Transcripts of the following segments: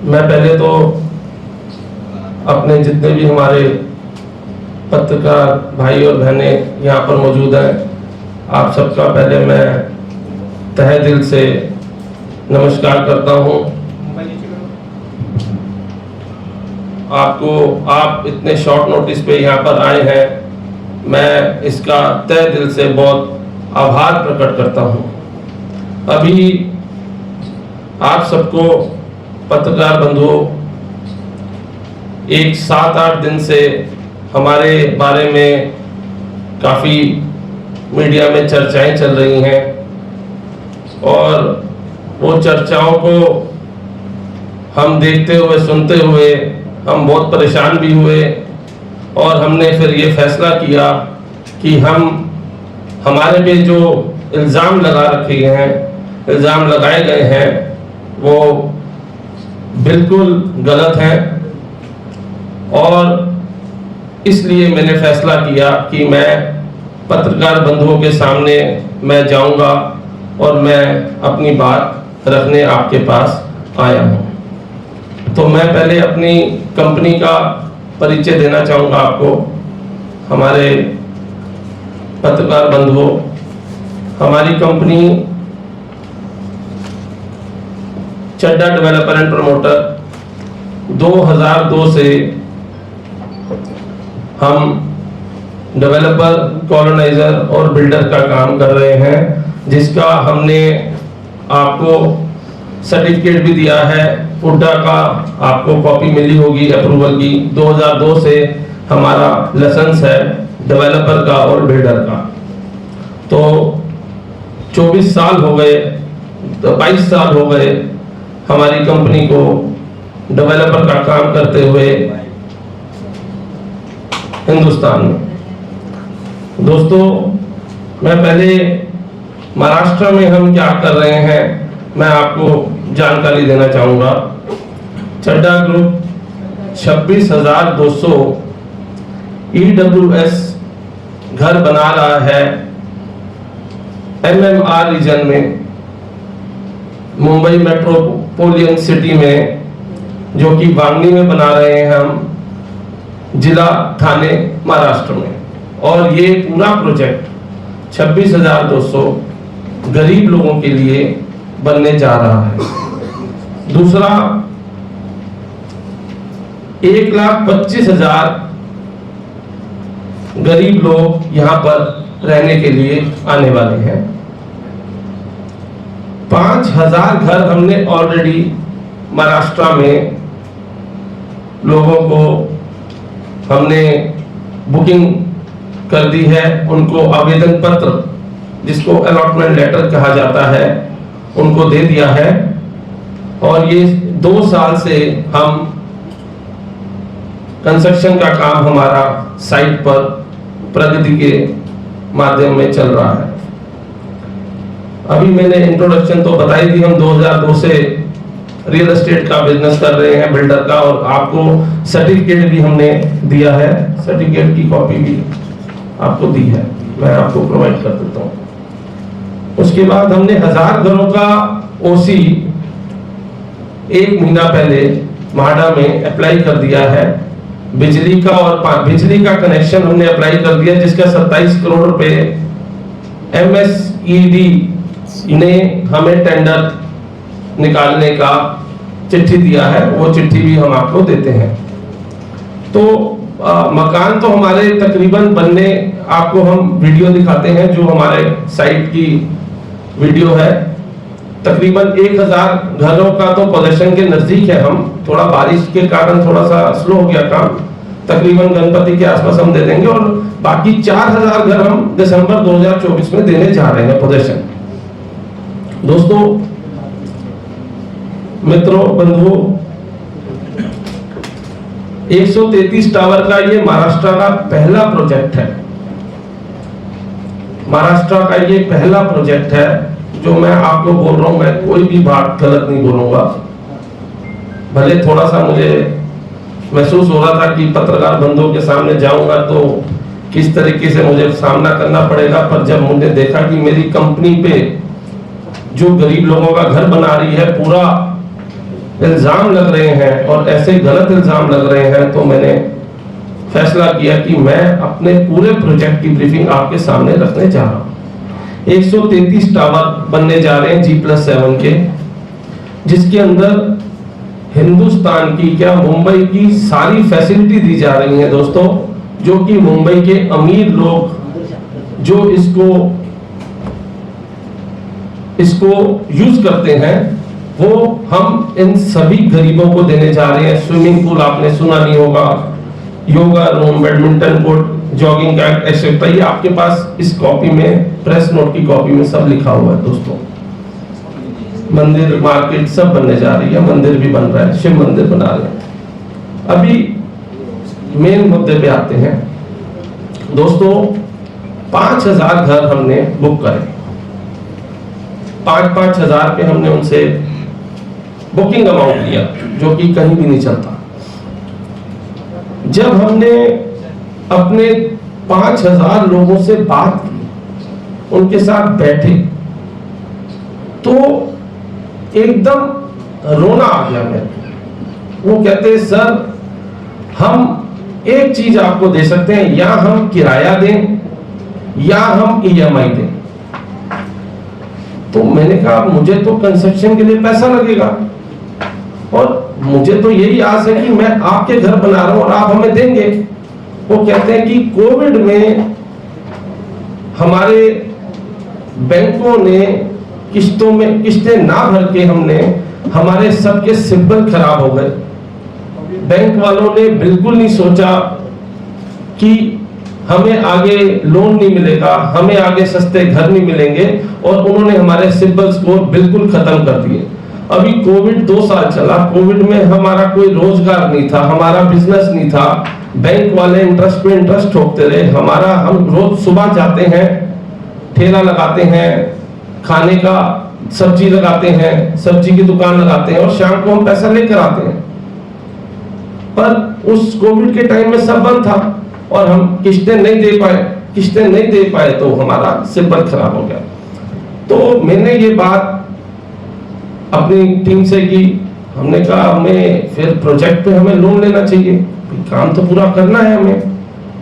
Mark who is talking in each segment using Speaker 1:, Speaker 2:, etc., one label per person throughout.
Speaker 1: मैं पहले तो अपने जितने भी हमारे पत्रकार भाई और बहनें यहाँ पर मौजूद हैं, आप सबका पहले मैं तहे दिल से नमस्कार करता हूँ। आप इतने शॉर्ट नोटिस पे यहाँ पर आए हैं, मैं इसका तहे दिल से बहुत आभार प्रकट करता हूँ। अभी आप सबको पत्रकार बंधुओं एक 7-8 दिन से हमारे बारे में काफ़ी मीडिया में चर्चाएं चल रही हैं और वो चर्चाओं को हम देखते हुए सुनते हुए हम बहुत परेशान भी हुए और हमने फिर ये फैसला किया कि हम हमारे पे जो इल्ज़ाम इल्ज़ाम लगाए गए हैं वो बिल्कुल गलत हैं और इसलिए मैंने फैसला किया कि मैं पत्रकार बंधुओं के सामने मैं जाऊंगा और मैं अपनी बात रखने आपके पास आया हूं। तो मैं पहले अपनी कंपनी का परिचय देना चाहूंगा आपको। हमारे पत्रकार बंधुओं, हमारी company Chadda developer and promoter 2002 से हम डेवलपर, कॉलोनाइजर और बिल्डर का काम कर रहे हैं, जिसका हमने आपको सर्टिफिकेट भी दिया है। हुड्डा का आपको कॉपी मिली होगी अप्रूवल की। 2002 से हमारा लाइसेंस है डेवलपर का और बिल्डर का। तो 24 साल हो गए, 22 साल हो गए हमारी कंपनी को डेवलपर का काम करते हुए हिंदुस्तान में। दोस्तों, मैं पहले महाराष्ट्र में हम क्या कर रहे हैं मैं आपको जानकारी देना चाहूँगा। चड्डा ग्रुप 26,200 EWS घर बना रहा है MMR रीजन में, मुंबई मेट्रोपोलियन सिटी में, जो कि वांगनी में बना रहे हैं हम, जिला थाने महाराष्ट्र में। और ये पूरा प्रोजेक्ट 26,200 गरीब लोगों के लिए बनने जा रहा है। दूसरा, 1,25,000 गरीब लोग यहाँ पर रहने के लिए आने वाले हैं। 5,000 घर हमने ऑलरेडी महाराष्ट्र में लोगों को हमने बुकिंग कर दी है। उनको आवेदन पत्र, जिसको अलॉटमेंट लेटर कहा जाता है, उनको दे दिया है। और ये 2 साल से हम कंस्ट्रक्शन का काम हमारा साइट पर प्रगति के माध्यम में चल रहा है। अभी मैंने इंट्रोडक्शन तो बताई दी, हम 2002 से रियल एस्टेट का बिजनेस कर रहे हैं, बिल्डर का, और आपको सर्टिफिकेट भी हमने दिया है। सर्टिफिकेट की कॉपी भी आपको दी है, मैं आपको प्रोवाइड कर देता हूँ। उसके बाद हमने 1000 घरों का OC 1 महीना पहले माडा में अप्लाई कर दिया है। बिजली का और बिजली का कनेक्शन हमने अप्लाई कर दिया, जिसका 27 करोड़ रुपए MSED ने हमें टेंडर निकालने का चिट्ठी दिया है। वो चिट्ठी भी हम आपको देते हैं। तो मकान तो हमारे तकरीबन बनने, आपको हम वीडियो दिखाते हैं जो हमारे साइट की वीडियो है। तकरीबन 1000 घरों का तो पोजीशन के नजदीक है। हम थोड़ा बारिश के कारण थोड़ा सा स्लो हो गया काम, तकरीबन गणपति के आसपास हम दे देंगे और बाकी 4000 घर हम दिसंबर 2024 में देने जा रहे हैं पोजीशन। दोस्तों, मित्रों, बंधुओं, 133 टावर का ये महाराष्ट्र का पहला प्रोजेक्ट है। महाराष्ट्र का ये पहला प्रोजेक्ट है जो मैं आपको बोल रहा हूं। मैं कोई भी बात गलत नहीं बोलूंगा। भले थोड़ा सा मुझे महसूस हो रहा था कि पत्रकार बंधुओं के सामने जाऊंगा तो किस तरीके से मुझे सामना करना पड़ेगा, पर जब मुझे देखा कि मेरी कंपनी पे जो गरीब लोगों का घर बना रही है, पूरा इल्ज़ाम लग रहे हैं और ऐसे गलत इल्ज़ाम लग रहे हैं, तो मैंने फैसला किया कि मैं अपने पूरे प्रोजेक्ट की ब्रीफिंग आपके सामने रखने जा रहा हूँ। 133 टावर बनने जा रहे हैं G+7 के, जिसके अंदर हिंदुस्तान की क्या मुंबई की सारी फैसिलिटी दी जा रही है दोस्तों, जो कि मुंबई के अमीर लोग जो इसको यूज करते हैं, वो हम इन सभी गरीबों को देने जा रहे हैं। स्विमिंग पूल आपने सुना नहीं होगा, yoga room, badminton court, jogging track etcetera, ये आपके पास इस कॉपी में, प्रेस नोट की कॉपी में सब लिखा हुआ है दोस्तों। मंदिर, मार्केट सब बनने जा रही है, मंदिर भी बन रहा है, शिव मंदिर बना रहे हैं। अभी मेन मुद्दे पे आते हैं दोस्तों। 5000 घर हमने बुक करे, 5-5 हजार पे हमने उनसे बुकिंग अमाउंट लिया, जो कि कहीं भी नहीं चलता। जब हमने अपने 5000 लोगों से बात की, उनके साथ बैठे, तो एकदम रोना आ गया मेरे। वो कहते हैं सर, हम एक चीज आपको दे सकते हैं, या हम किराया दें या हम EMI दें। तो मैंने कहा मुझे तो कंस्ट्रक्शन के लिए पैसा लगेगा और मुझे तो यही आस है कि मैं आपके घर बना रहा हूं और आप हमें देंगे। वो कहते हैं कि कोविड में हमारे बैंकों ने किस्तें ना भर के हमारे सबके सिबिल खराब हो गए। बैंक वालों ने बिल्कुल नहीं सोचा कि हमें आगे लोन नहीं मिलेगा, हमें आगे सस्ते घर नहीं मिलेंगे, और उन्होंने हमारे सिबिल स्कोर बिल्कुल खत्म कर दिए। अभी कोविड 2 साल चला, कोविड में हमारा कोई रोजगार नहीं था, हमारा बिजनेस नहीं था, बैंक वाले इंटरेस्ट पे इंटरेस्ट ठोकते रहे। हम रोज सुबह जाते हैं, ठेला लगाते हैं, खाने का सब्जी लगाते हैं, सब्जी की दुकान लगाते हैं, और शाम को हम पैसा लेकर आते हैं। पर उस कोविड के टाइम में सब बंद था और हम किस्तें नहीं दे पाए तो हमारा सिबिल खराब हो गया। तो मैंने ये बात अपनी टीम से की, हमने कहा हमें फिर प्रोजेक्ट पे हमें लोन लेना चाहिए, काम तो पूरा करना है हमें,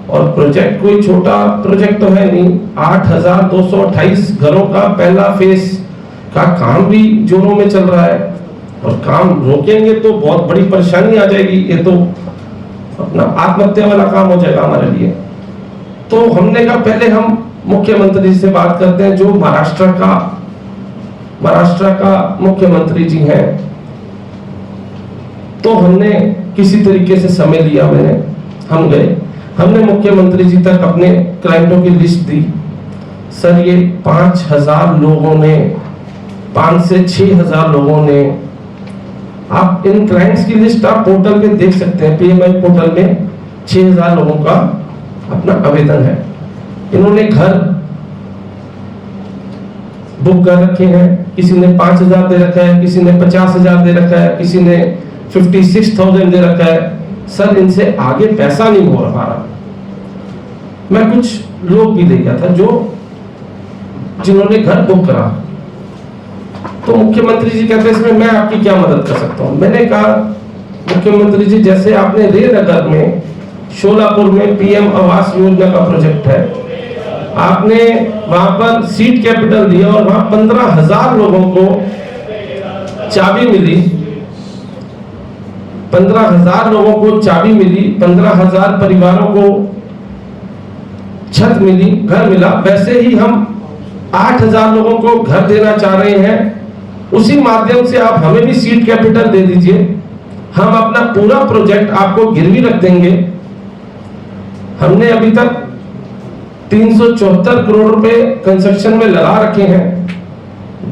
Speaker 1: और प्रोजेक्ट कोई छोटा प्रोजेक्ट तो है नहीं। 8228 घरों का पहला फेज का काम भी जोरों में चल रहा है, और काम रोकेंगे तो बहुत बड़ी परेशानी आ जाएगी, ये तो अपना आत्महत्या वाला काम हो जाएगा हमारे लिए। तो हमने कहा पहले हम मुख्यमंत्री से बात करते हैं, जो महाराष्ट्र का मुख्यमंत्री जी हैं। तो हमने किसी तरीके से समय लिया, हम गए, हमने मुख्यमंत्री जी तक अपने क्लाइंटों की लिस्ट दी। सर, ये 5000 लोगों ने, 5 से 6000 लोगों ने, आप इन क्लाइंट्स की लिस्ट आप पोर्टल पे देख सकते हैं, PMI पोर्टल में 6000 लोगों का अपना आवेदन है। इन्होंने घर बुक कर रखे हैं, किसी ने 5000 दे रखा है, किसी ने 50000 दे रखा है, किसी ने 56,000 दे रखा है। सर, इनसे आगे पैसा नहीं हो रहा। मैं कुछ लोग भी ले गया था जिन्होंने घर बुक करा। तो मुख्यमंत्री जी कहते हैं इसमें मैं आपकी क्या मदद कर सकता हूं। मैंने कहा मुख्यमंत्री जी, जैसे आपने रेनगर में, शोलापुर में PM आवास योजना का प्रोजेक्ट है, आपने वहां पर सीड कैपिटल दिया और वहां 15,000 लोगों को चाबी मिली, 15,000 लोगों को चाबी मिली, 15,000 परिवारों को छत मिली, घर मिला। वैसे ही हम 8,000 लोगों को घर देना चाह रहे हैं। उसी माध्यम से आप हमें भी सीड कैपिटल दे दीजिए, हम अपना पूरा प्रोजेक्ट आपको गिरवी रख देंगे। हमने अभी तक 374 करोड़ रुपए कंस्ट्रक्शन में लगा रखे हैं,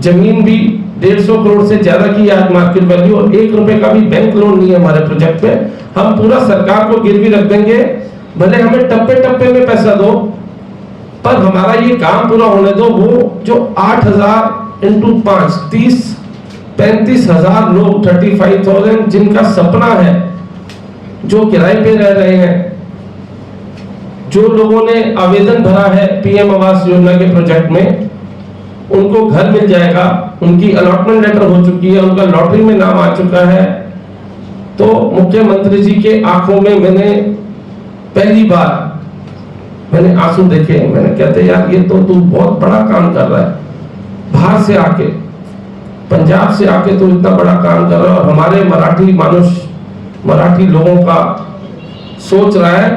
Speaker 1: जमीन भी 150 करोड़ से ज्यादा की आज मार्केट वैल्यू, और 1 रुपए का भी बैंक लोन नहीं है हमारे प्रोजेक्ट पे। हम पूरा सरकार को गिरवी रख देंगे, भले हमें टप्पे टप्पे में पैसा दो, पर हमारा ये काम पूरा होने दो। वो जो 8,000 इंटू 5, 35,000 लोग, 35,000 जिनका सपना है, जो किराए पे रह रहे हैं, जो लोगों ने आवेदन भरा है PM आवास योजना के प्रोजेक्ट में, उनको घर मिल जाएगा, उनकी अलॉटमेंट लेटर हो चुकी है, उनका लॉटरी में नाम आ चुका है। तो मुख्यमंत्री जी के आंखों में मैंने पहली बार मैंने आंसू देखे। मैंने कहते यार ये तो तू बहुत बड़ा काम कर रहा है, बाहर से आके, पंजाब से आके तू इतना बड़ा काम कर रहा है और हमारे मराठी लोगों का सोच रहा है,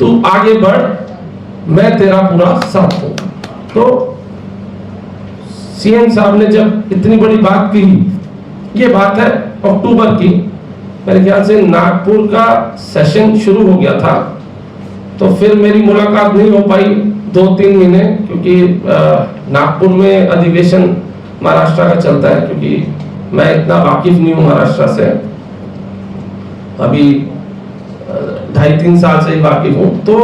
Speaker 1: तू आगे बढ़, मैं तेरा पूरा साथ दूंगा। तो सीएम साहब ने जब इतनी बड़ी बात की, ये बात है अक्टूबर की, मेरे ख्याल से नागपुर का सेशन शुरू हो गया था, तो फिर मेरी मुलाकात नहीं हो पाई 2-3 महीने, क्योंकि नागपुर में अधिवेशन महाराष्ट्र का चलता है, क्योंकि मैं इतना वाकिफ नहीं हूँ महाराष्ट्र से, अभी 2.5-3 साल से ही वाकिफ हूँ। तो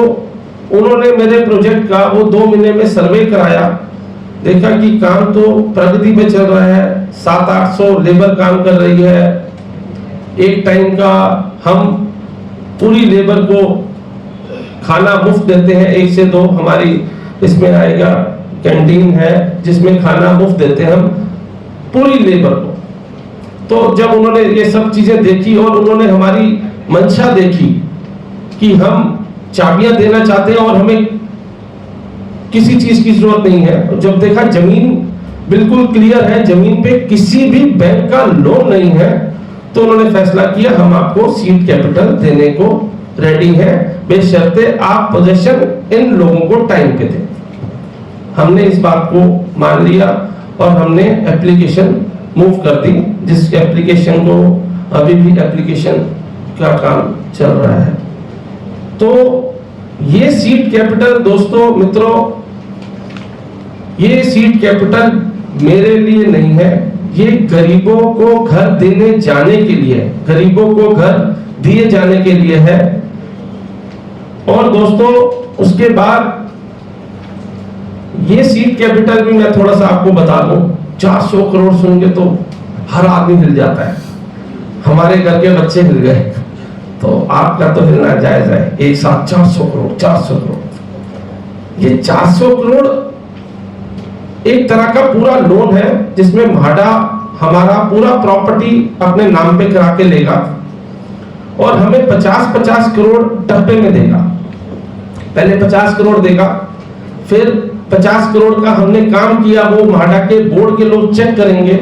Speaker 1: उन्होंने मेरे प्रोजेक्ट का वो 2 महीने में सर्वे कराया, देखा कि काम तो प्रगति पे चल रहा है, 700-800 लेबर काम कर रही है, एक टाइम का हम पूरी लेबर को खाना मुफ्त देते हैं, 1 से 2 हमारी इसमें आएगा कैंटीन है जिसमें खाना मुफ्त देते हैं हम पूरी लेबर को। तो जब उन्होंने ये सब चीजें देखी और उन्होंने हमारी मंशा देखी कि हम चाबियां देना चाहते हैं और हमें किसी चीज की जरूरत नहीं है, जब देखा जमीन बिल्कुल क्लियर है, जमीन पे किसी भी बैंक का लोन नहीं है, तो उन्होंने फैसला किया हम आपको सीड कैपिटल देने को रेडी है, बेशर्ते आप पोजीशन इन लोगों को टाइम पे दें। हमने इस बात को मान लिया और हमने एप्लीकेशन मूव कर दी, जिस एप्लीकेशन को अभी भी एप्लीकेशन का काम चल रहा है। तो ये सीड कैपिटल दोस्तों मित्रों, ये सीड कैपिटल मेरे लिए नहीं है, ये गरीबों को घर देने जाने के लिए, गरीबों को घर दिए जाने के लिए है। और दोस्तों उसके बाद ये सीड कैपिटल भी मैं थोड़ा सा आपको बता दूं, 400 करोड़ सुन के तो हर आदमी हिल जाता है, हमारे घर के बच्चे हिल गए, तो आपका तो हिलना जायज है। एक साथ 400 करोड़ 400 करोड़, ये 400 करोड़ एक तरह का पूरा लोन है, जिसमें म्हाडा हमारा पूरा प्रॉपर्टी अपने नाम पे करा के लेगा और हमें 50-50 करोड़ डब्बे में देगा। पहले 50 करोड़ देगा, फिर 50 करोड़ का हमने काम किया वो म्हाडा के बोर्ड के लोग चेक करेंगे,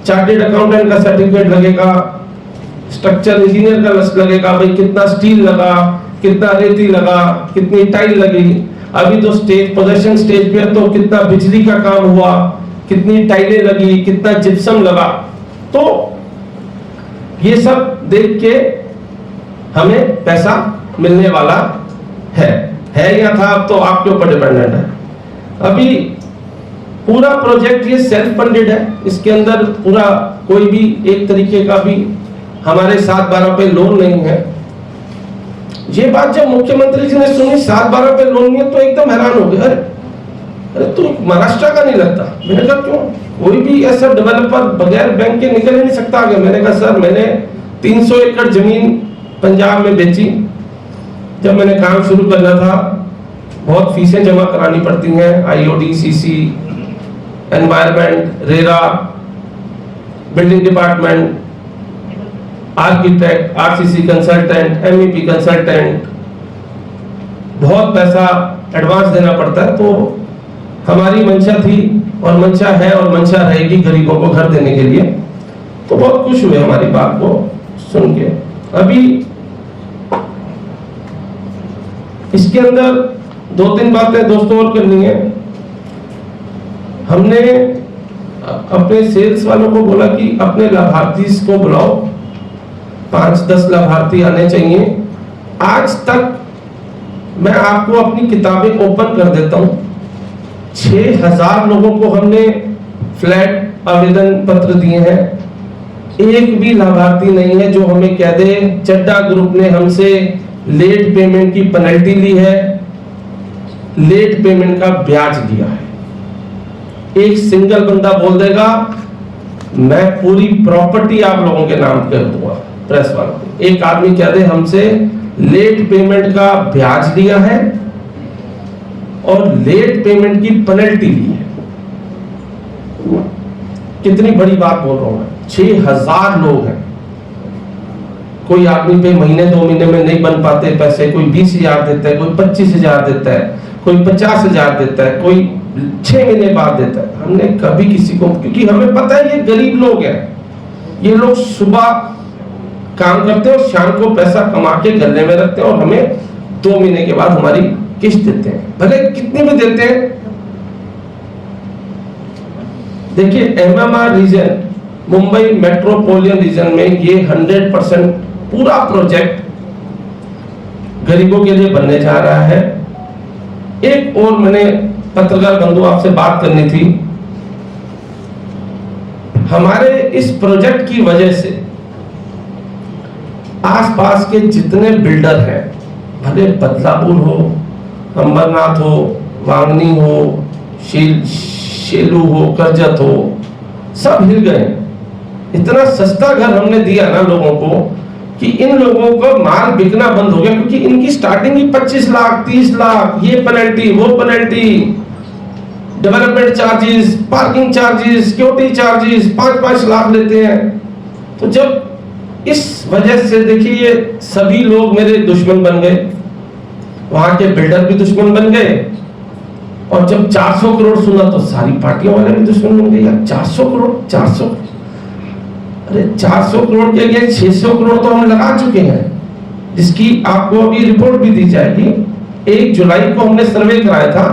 Speaker 1: चार्टेड अकाउंटेंट का सर्टिफिकेट लगेगा, स्ट्रक्चर इंजीनियर का लगेगा, भाई कितना स्टील लगा, कितना रेती लगा, कितनी टाइल लगी, अभी तो स्टेज पोजीशन स्टेज पे तो कितना बिजली का काम हुआ, कितनी टाइलें लगी, कितना जिप्सम लगा। तो ये सब देख के हमें पैसा मिलने वाला है या था, अब तो आपके ऊपर डिपेंडेंट है। अभी पूरा प्रोजेक्ट ये सेल्फ फंडेड है, इसके अंदर पूरा कोई भी एक तरीके का भी हमारे 7/12 पे लोन नहीं है। ये बात जब मुख्यमंत्री जी ने सुनी 7/12 पे लोन नहीं है, तो एकदम हैरान हो गए, अरे तू महाराष्ट्र का नहीं लगता। मैंने कहा क्यों, कोई भी ऐसा डेवलपर बगैर बैंक के निकल ही नहीं सकता आगे। मैंने कहा सर मैंने 300 एकड़ जमीन पंजाब में बेची, जब मैंने काम शुरू करना था बहुत फीसें जमा करानी पड़ती हैं, IOD, CC, environment, RERA, building department, architect, RCC consultant, MEP consultant, बहुत पैसा एडवांस देना पड़ता है। तो हमारी मंशा थी और मंशा है और मंशा रहेगी गरीबों को घर देने के लिए। तो बहुत खुश हुए हमारी बात को सुन के। अभी इसके अंदर 2-3 बातें दोस्तों और करनी है। हमने अपने सेल्स वालों को बोला कि अपने लाभार्थी को बुलाओ, 5-10 लाभार्थी आने चाहिए। आज तक मैं आपको अपनी किताबें ओपन कर देता हूं, 6000 लोगों को हमने फ्लैट आवेदन पत्र दिए हैं, एक भी लाभार्थी नहीं है जो हमें कह दे चड्डा ग्रुप ने हमसे लेट पेमेंट की पेनल्टी ली है, लेट पेमेंट का ब्याज लिया है। एक सिंगल बंदा बोल देगा मैं पूरी प्रॉपर्टी आप लोगों के नाम कर दूंगा, प्रेस वालों को। एक आदमी कह दे हमसे लेट पेमेंट का ब्याज लिया है और लेट पेमेंट की पेनल्टी ली है, कितनी बड़ी बात बोल रहा हूं मैं, 6000 लोग हैं। कोई आदमी पे महीने 2 महीने में नहीं बन पाते पैसे, कोई 20,000 देता है, कोई 25,000 देता है, कोई 50,000 देता है, कोई 6 महीने बाद देता है। हमने कभी किसी को, क्योंकि हमें पता है ये गरीब लोग हैं, ये लोग सुबह काम करते हैं और शाम को पैसा कमा के गले में रखते हैं और हमें 2 महीने के बाद हमारी किस्त देते हैं, भले कितनी भी देते हैं। देखिए MMR region, Mumbai metropolitan region में ये 100% पूरा प्रोजेक्ट गरीबों के लिए बनने जा रहा है। एक और मैंने पत्रकार बंधु आपसे बात करनी थी, हमारे इस प्रोजेक्ट की वजह से आसपास के जितने बिल्डर हैं, भले बदलापुर हो, अंबरनाथ हो, वांगनी हो, शेलू हो, करजत हो, सब हिल गए। इतना सस्ता घर हमने दिया ना लोगों को कि इन लोगों को माल बिकना बंद हो गया, क्योंकि इनकी स्टार्टिंग ही 25 लाख 30 लाख, ये पेनल्टी वो penalty, development charges, parking charges, security charges 5-5 lakh लेते हैं। तो जब इस वजह से देखिए ये सभी लोग मेरे दुश्मन बन गए, वहां के बिल्डर भी दुश्मन बन गए, और जब 400 करोड़ सुना तो सारी पार्टियों वाले भी दुश्मन बन गए। यार 400 करोड़, 400, अरे 400 करोड़ के लिए 600 करोड़ तो हम लगा चुके हैं, जिसकी आपको अभी रिपोर्ट भी दी जाएगी। 1 जुलाई को हमने सर्वे कराया था,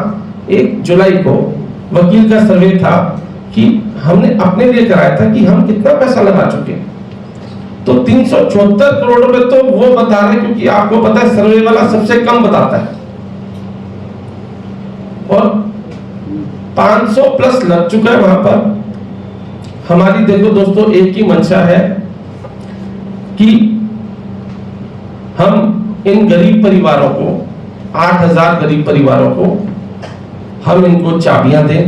Speaker 1: 1 जुलाई को वकील का सर्वे था कि हमने अपने लिए कराया था कि हम कितना पैसा लगा चुके हैं। तो 374 करोड़ रुपए तो वो बता रहे, क्योंकि आपको पता है सर्वे वाला सबसे कम बताता है, और 500 प्लस लग चुका है वहां पर। हमारी देखो दोस्तों एक ही मंशा है कि हम इन गरीब परिवारों को, 8,000 गरीब परिवारों को, हम इनको चाबियां दें,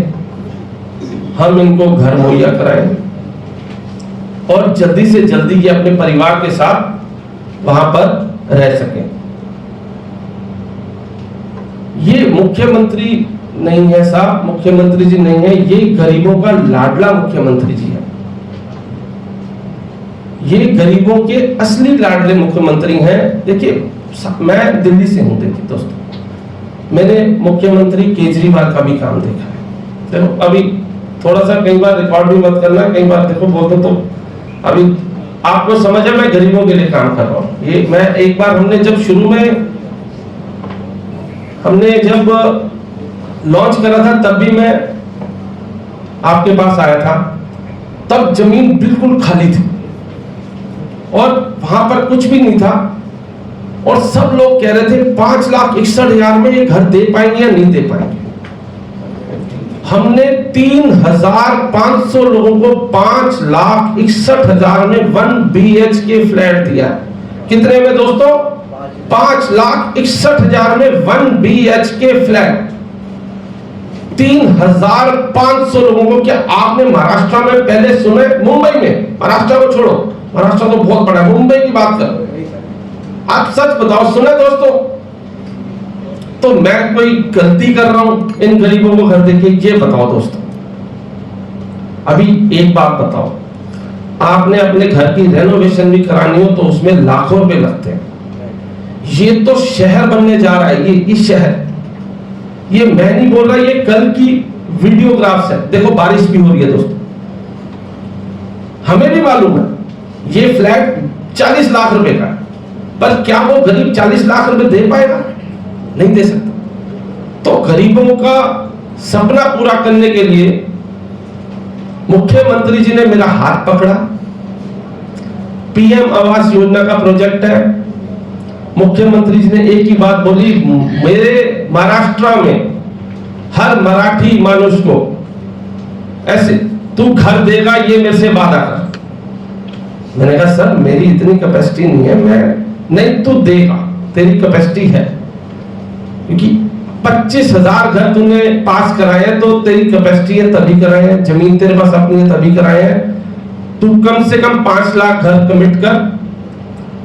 Speaker 1: हम इनको घर मुहैया कराएं और जल्दी से जल्दी ये अपने परिवार के साथ वहां पर रह सकें। ये मुख्यमंत्री नहीं है साहब, मुख्यमंत्री जी नहीं है, ये गरीबों का लाडला मुख्यमंत्री जी है। ये गरीबों के असली लाडले मुख्यमंत्री हैं। देखिए मैं दिल्ली से हूं, देखिए दोस्तों मैंने मुख्यमंत्री केजरीवाल का भी काम देखा है। देखो अभी थोड़ा सा कई बार रिकॉर्ड भी मत करना, कई बार देखो बोलते तो अभी आपको समझ है मैं गरीबों के लिए काम कर रहा हूं। ये मैं एक बार हमने जब शुरू में हमने जब लॉन्च करा था तब भी मैं आपके पास आया था, तब जमीन बिल्कुल खाली थी और वहां पर कुछ भी नहीं था, और सब लोग कह रहे थे 5,61,000 में ये घर दे पाएंगे या नहीं दे पाएंगे। हमने 3,500 लोगों को 5,61,000 में 1 BHK फ्लैट दिया। कितने में दोस्तों? 5,61,000 में 1 BHK फ्लैट, 3,500 लोगों को। क्या आपने महाराष्ट्र में पहले सुने? मुंबई में, महाराष्ट्र को छोड़ो, महाराष्ट्र तो बहुत बड़ा है, मुंबई की बात करो, आप सच बताओ सुने दोस्तों? तो मैं कोई गलती कर रहा हूं इन गरीबों को घर देके? ये बताओ दोस्तों। अभी एक बात बताओ, आपने अपने घर की रेनोवेशन भी करानी हो तो उसमें लाखों रुपए लगते हैं। ये तो शहर बनने जा रहा है, ये शहर, ये मैं नहीं बोल रहा, ये कल की वीडियोग्राफ्स है। देखो बारिश भी हो रही है दोस्तों, हमें भी मालूम है ये फ्लैट 40 लाख रुपए का, पर क्या वो गरीब 40 लाख रुपए दे पाएगा? नहीं दे सकता। तो गरीबों का सपना पूरा करने के लिए मुख्यमंत्री जी ने मेरा हाथ पकड़ा। PM आवास योजना का प्रोजेक्ट है। मुख्यमंत्री जी ने एक ही बात बोली, मेरे महाराष्ट्र में हर मराठी मानुष को ऐसे तू घर देगा, ये मेरे से वादा कर। मैंने कहा सर मेरी इतनी कैपेसिटी नहीं है, मैं नहीं, तू देगा, तेरी कैपेसिटी है, क्योंकि 25,000 घर तूने पास कराए हैं तो तेरी कैपेसिटी है तभी कराए हैं, जमीन तेरे पास अपनी है तभी कराए हैं। तू कम से कम 5 लाख घर कमिट कर,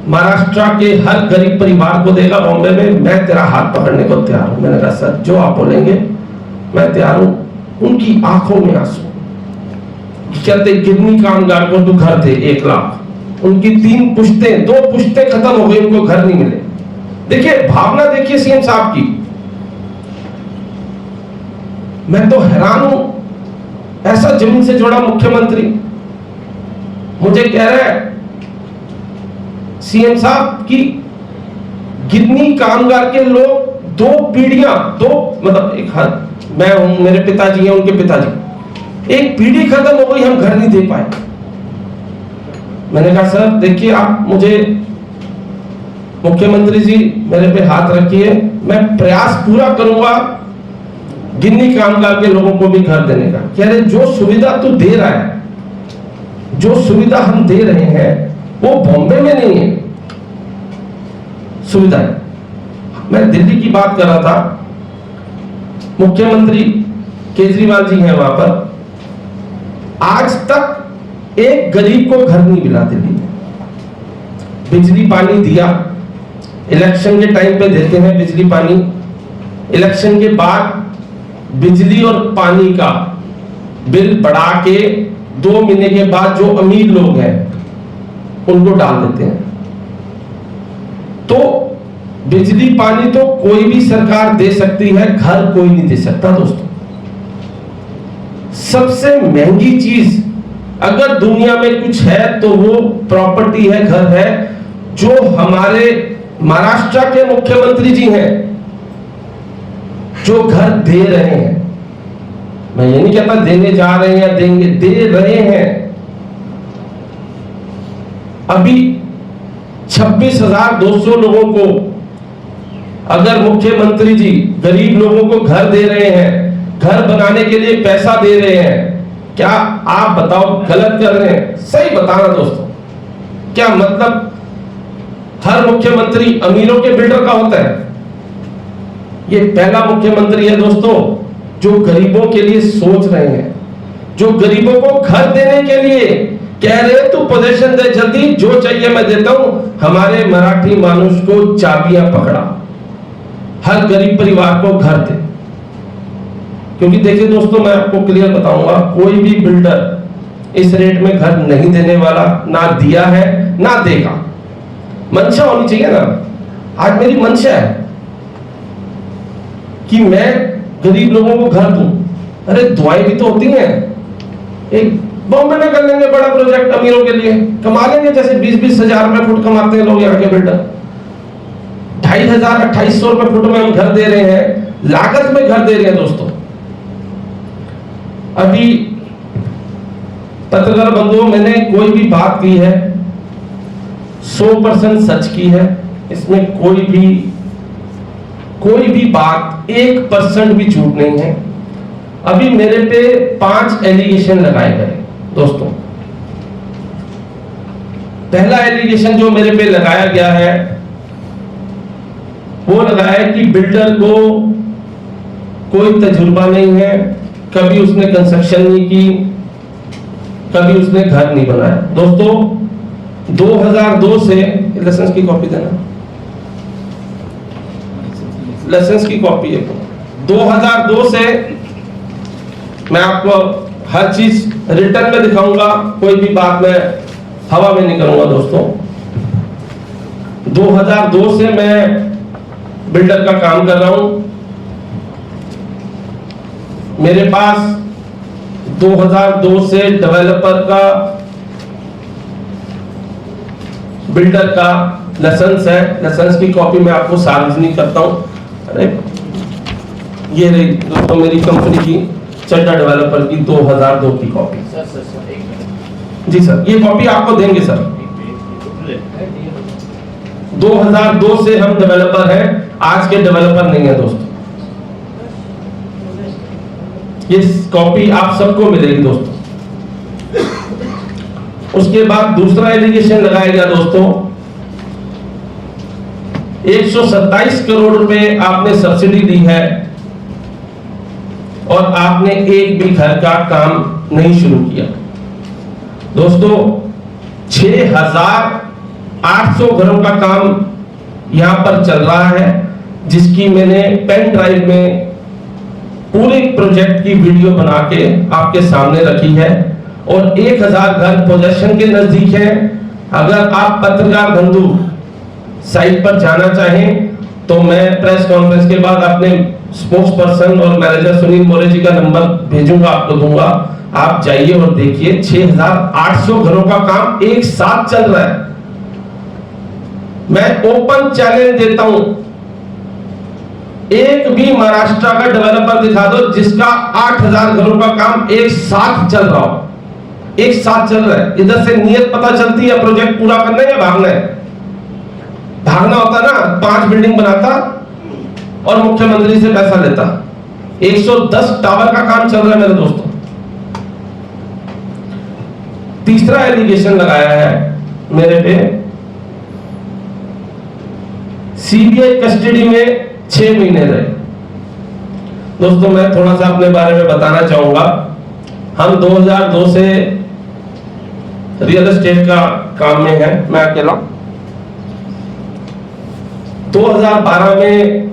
Speaker 1: महाराष्ट्र के हर गरीब परिवार को देगा बॉम्बे में, मैं तेरा हाथ पकड़ने को तैयार हूं। मैंने कहा सर जो आप बोलेंगे मैं तैयार हूं। उनकी आंखों में आंसू, कहते गिरनी कामगार को तो घर थे 1 लाख, उनकी 3 पुश्तें 2 पुश्तें खत्म हो गई, उनको घर नहीं मिले। देखिए भावना, देखिए सीएम साहब की, मैं तो हैरान हूं। ऐसा जमीन से जुड़ा मुख्यमंत्री मुझे कह रहा है सीएम साहब की गिरनी कामगार के लोग 2 पीढ़ियां, 2 मतलब एक हाथ मैं हूं, मेरे पिताजी हैं, उनके पिताजी, एक पीढ़ी खत्म हो गई, हम घर नहीं दे पाए। मैंने कहा सर देखिए, आप मुझे मुख्यमंत्री जी मेरे पे हाथ रखिए, मैं प्रयास पूरा करूंगा गिरनी कामगार के लोगों को भी घर देने का। कह रहे जो सुविधा तू दे रहा है, जो सुविधा हम दे रहे हैं वो बॉम्बे में नहीं है सुविधा। मैं दिल्ली की बात कर रहा था, मुख्यमंत्री केजरीवाल जी हैं वहां पर, आज तक एक गरीब को घर नहीं मिला दिल्ली में। बिजली पानी दिया, इलेक्शन के टाइम पे देते हैं बिजली पानी, इलेक्शन के बाद बिजली और पानी का बिल बढ़ा के 2 महीने के बाद जो अमीर लोग हैं उनको डाल देते हैं। तो बिजली पानी तो कोई भी सरकार दे सकती है, घर कोई नहीं दे सकता दोस्तों। सबसे महंगी चीज अगर दुनिया में कुछ है तो वो प्रॉपर्टी है, घर है, जो हमारे महाराष्ट्र के मुख्यमंत्री जी हैं जो घर दे रहे हैं। मैं ये नहीं कहता देने जा रहे हैं या देंगे, दे रहे हैं। अभी 26,200 लोगों को अगर मुख्यमंत्री जी गरीब लोगों को घर दे रहे हैं, घर बनाने के लिए पैसा दे रहे हैं, क्या आप बताओ गलत कर रहे हैं? सही बताना दोस्तों, क्या मतलब हर मुख्यमंत्री अमीरों के बिल्डर का होता है? ये पहला मुख्यमंत्री है दोस्तों जो गरीबों के लिए सोच रहे हैं, जो गरीबों को घर देने के लिए कह रहे तू पोजीशन दे जल्दी, जो चाहिए मैं देता हूं। हमारे मराठी मानुष को चाबियां पकड़ा, हर गरीब परिवार को घर दे। क्योंकि देखिए दोस्तों, मैं आपको क्लियर बताऊंगा, कोई भी बिल्डर इस रेट में घर नहीं देने वाला, ना दिया है ना देगा। मंशा होनी चाहिए ना। आज मेरी मंशा है कि मैं गरीब लोगों को घर दूं। अरे दुआएं भी तो होती हैं। एक बॉम्बे में कर लेंगे बड़ा प्रोजेक्ट अमीरों के लिए, कमा लेंगे, जैसे 20-20 हजार रुपए फुट कमाते हैं लोग यहाँ के बिल्डर। 2,500-2,800 रुपए फुट में हम घर दे रहे हैं, लागत में घर दे रहे हैं दोस्तों। अभी पत्रकार बंधुओं, मैंने कोई भी बात की है 100% सच की है, इसमें कोई भी बात 1% भी झूठ नहीं है। अभी मेरे पे 5 एलिगेशन लगाए गए दोस्तों। पहला एलिगेशन जो मेरे पे लगाया गया है वो लगाया कि बिल्डर को कोई तजुर्बा नहीं है, कभी उसने कंस्ट्रक्शन नहीं की, कभी उसने घर नहीं बनाया। दोस्तों 2002 से लाइसेंस की कॉपी देना, लाइसेंस की कॉपी है। 2002 से मैं आपको हर चीज रिटर्न में दिखाऊंगा, कोई भी बात मैं हवा में नहीं करूंगा दोस्तों। 2002 से मैं बिल्डर का काम कर रहा हूं। मेरे पास 2002 से डेवलपर का, बिल्डर का लाइसेंस है। लाइसेंस की कॉपी मैं आपको सार्वजनिक करता हूं। अरे ये रही दोस्तों मेरी कंपनी की चड्डा डेवलपर की 2002 की कॉपी। जी सर, ये कॉपी आपको देंगे सर। 2002 से हम डेवलपर हैं, आज के डेवलपर नहीं है दोस्तों। ये कॉपी आप सबको मिलेगी दोस्तों। उसके बाद दूसरा एलिगेशन लगाया गया दोस्तों, 127 करोड़ रुपए आपने सब्सिडी दी है और आपने एक भी घर का काम नहीं शुरू किया। दोस्तों 6,800 घरों का काम यहां पर चल रहा है, जिसकी मैंने पेन ड्राइव में पूरे प्रोजेक्ट की वीडियो बना के आपके सामने रखी है। और 1000 घर पोजेशन के नजदीक हैं। अगर आप पत्रकार बंधु साइट पर जाना चाहें तो मैं प्रेस कॉन्फ्रेंस के बाद अपने स्पोक्स पर्सन और मैनेजर सुनील मोरे जी का नंबर भेजूंगा, आपको दूंगा। आप जाइए और देखिए 6800 घरों का काम एक साथ चल रहा है। मैं ओपन चैलेंज देता हूं, एक भी महाराष्ट्र का डेवलपर दिखा दो जिसका 8000 घरों का काम एक साथ चल रहा हो। एक साथ चल रहा है। इधर से नियत पता चलती है प्रोजेक्ट पूरा करना है या भागना है। भागना होता ना 5 बिल्डिंग बनाता और मुख्यमंत्री से पैसा लेता। 110 टावर का काम चल रहा है मेरे दोस्तों। तीसरा एलिगेशन लगाया है मेरे पे, सीबीआई कस्टडी में 6 महीने रहे। दोस्तों मैं थोड़ा सा अपने बारे में बताना चाहूंगा। हम 2002 से रियल एस्टेट का काम में है, मैं अकेला। 2012 में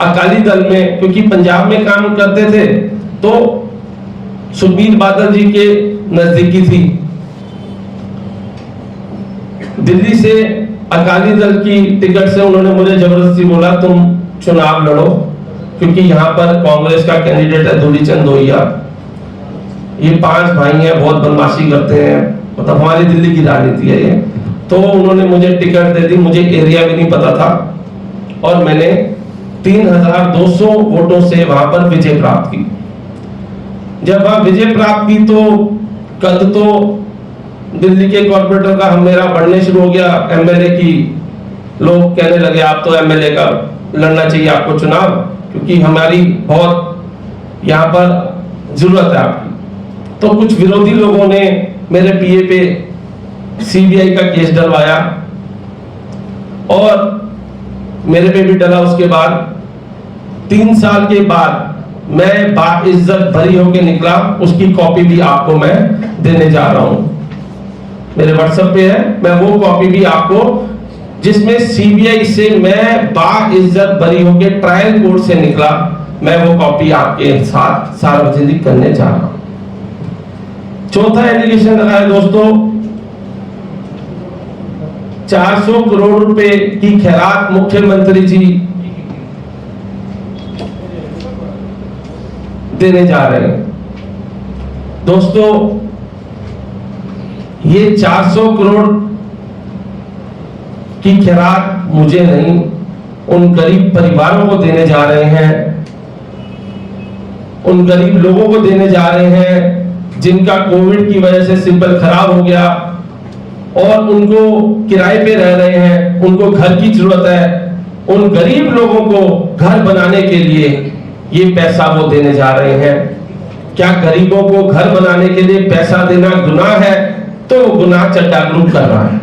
Speaker 1: अकाली दल में, क्योंकि पंजाब में काम करते थे तो सुखबीर बादल जी के नजदीकी थी। दिल्ली से अकाली दल की टिकट से उन्होंने मुझे जबरदस्ती बोला तुम चुनाव लड़ो, क्योंकि यहाँ पर कांग्रेस का कैंडिडेट है धूलीचंद दोहिया। ये 5 भाई हैं, बहुत बदमाशी करते हैं, मतलब हमारी दिल्ली की राजनीति है ये। तो उन्होंने मुझे टिकट दे दी, मुझे एरिया भी नहीं पता था और मैंने 3200 वोटों से वहां पर विजय प्राप्त की। जब वहां विजय प्राप्त की तो कल तो दिल्ली के कॉर्पोरेटर का मेरा बढ़ने शुरू हो गया। एमएलए की लोग कहने लगे आप तो एमएलए का लड़ना चाहिए आपको चुनाव, क्योंकि हमारी बहुत यहाँ पर जरूरत है आपकी। तो कुछ विरोधी लोगों ने मेरे पीए पे सीबीआई का केस डलवाया और मेरे पे भी डला। उसके बाद 3 साल के बाद मैं बाइज्जत भरी होकर निकला। उसकी कॉपी भी आपको मैं देने जा रहा हूं, मेरे व्हाट्सएप पे है। मैं वो कॉपी भी आपको, जिसमें सीबीआई से मैं बाइज्जत भरी होकर ट्रायल कोर्ट से निकला, मैं वो कॉपी आपके साथ सार्वजनिक करने जा रहा हूं। चौथा एलिगेशन लगाया दोस्तों, 400 करोड़ रुपए की खैरात मुख्यमंत्री जी देने जा रहे हैं। दोस्तों ये 400 करोड़ की खैरात मुझे नहीं, उन गरीब परिवारों को देने जा रहे हैं, उन गरीब लोगों को देने जा रहे हैं जिनका कोविड की वजह से सिंपल खराब हो गया और उनको किराए पे रह रहे हैं, उनको घर की जरूरत है। उन गरीब लोगों को घर बनाने के लिए ये पैसा वो देने जा रहे हैं। क्या गरीबों को घर बनाने के लिए पैसा देना गुनाह है? तो गुनाह चड्डा ग्रुप कर रहा है।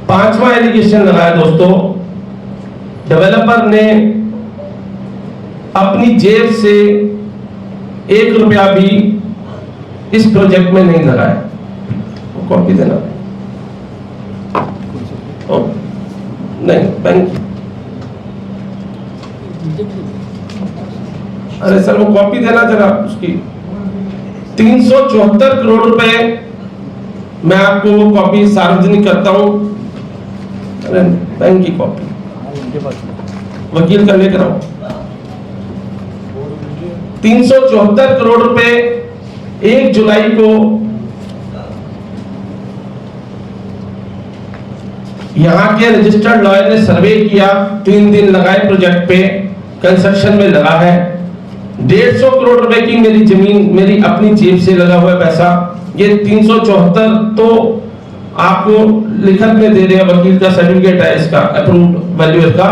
Speaker 1: 5वां एलिगेशन लगाया दोस्तों, डेवलपर ने अपनी जेब से 1 रुपया भी इस प्रोजेक्ट में नहीं लगाया। कॉपी देना नहीं बैंक, अरे सर वो कॉपी देना जरा उसकी। 374 करोड़ रुपए मैं आपको वो कॉपी सार्वजनिक करता हूं। अरे बैंक की कॉपी वकील का लेकर आओ। 374 करोड़ रुपए 1 जुलाई को यहां के रजिस्टर्ड लॉयर ने सर्वे किया, 3 दिन लगाए प्रोजेक्ट पे, कंस्ट्रक्शन में लगा है। 150 करोड़ रुपए की मेरी जमीन, मेरी अपनी जेब से लगा हुआ पैसा। ये 374 तो आपको लिखत में दे रहे हैं, वकील का सर्टिफिकेट है इसका, अप्रूव्ड वैल्यूअर का।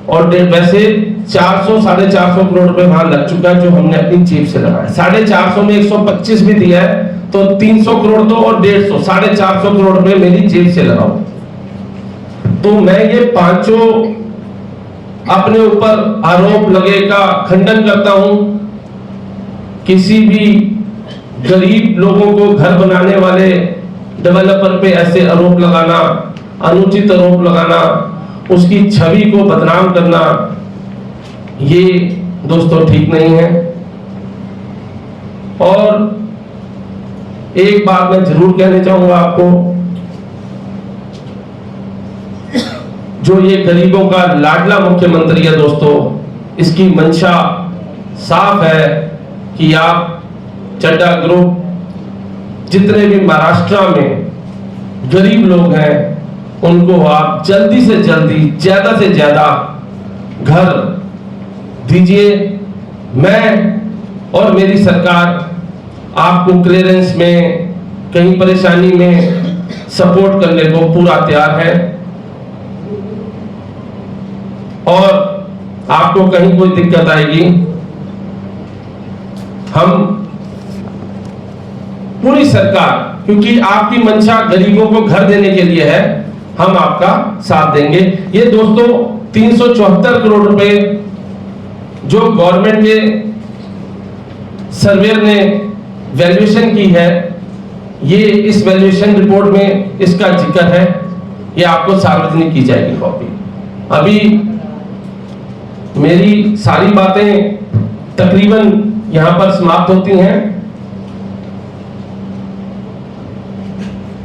Speaker 1: और वैसे 400 साढ़े 400 करोड़ रुपए वहां लग चुका है जो हमने अपनी जेब से लगाया। 450 में 125 भी दिया है तो 300 करोड़ दो और 150, 450 करोड़ रुपए मेरी जेब से लगाओ। तो मैं ये पांचों अपने ऊपर आरोप लगे का खंडन करता हूं। किसी भी गरीब लोगों को घर बनाने वाले डेवलपर पे ऐसे आरोप लगाना, अनुचित आरोप लगाना, उसकी छवि को बदनाम करना, ये दोस्तों ठीक नहीं है। और एक बात मैं जरूर कहना चाहूंगा आपको, जो ये गरीबों का लाडला मुख्यमंत्री है दोस्तों, इसकी मंशा साफ है कि आप चड्ढा ग्रुप जितने भी महाराष्ट्र में गरीब लोग हैं उनको आप जल्दी से जल्दी ज्यादा से ज्यादा घर दीजिए। मैं और मेरी सरकार आपको क्लियरेंस में, कहीं परेशानी में सपोर्ट करने को पूरा तैयार है, और आपको कहीं कोई दिक्कत आएगी, हम पूरी सरकार, क्योंकि आपकी मंशा गरीबों को घर देने के लिए है, हम आपका साथ देंगे। ये दोस्तों 374 करोड़ रुपए जो गवर्नमेंट के सर्वेयर ने वैल्यूएशन की है, ये इस वैल्यूएशन रिपोर्ट में इसका जिक्र है, ये आपको सार्वजनिक की जाएगी कॉपी। अभी मेरी सारी बातें तकरीबन यहां पर समाप्त होती हैं,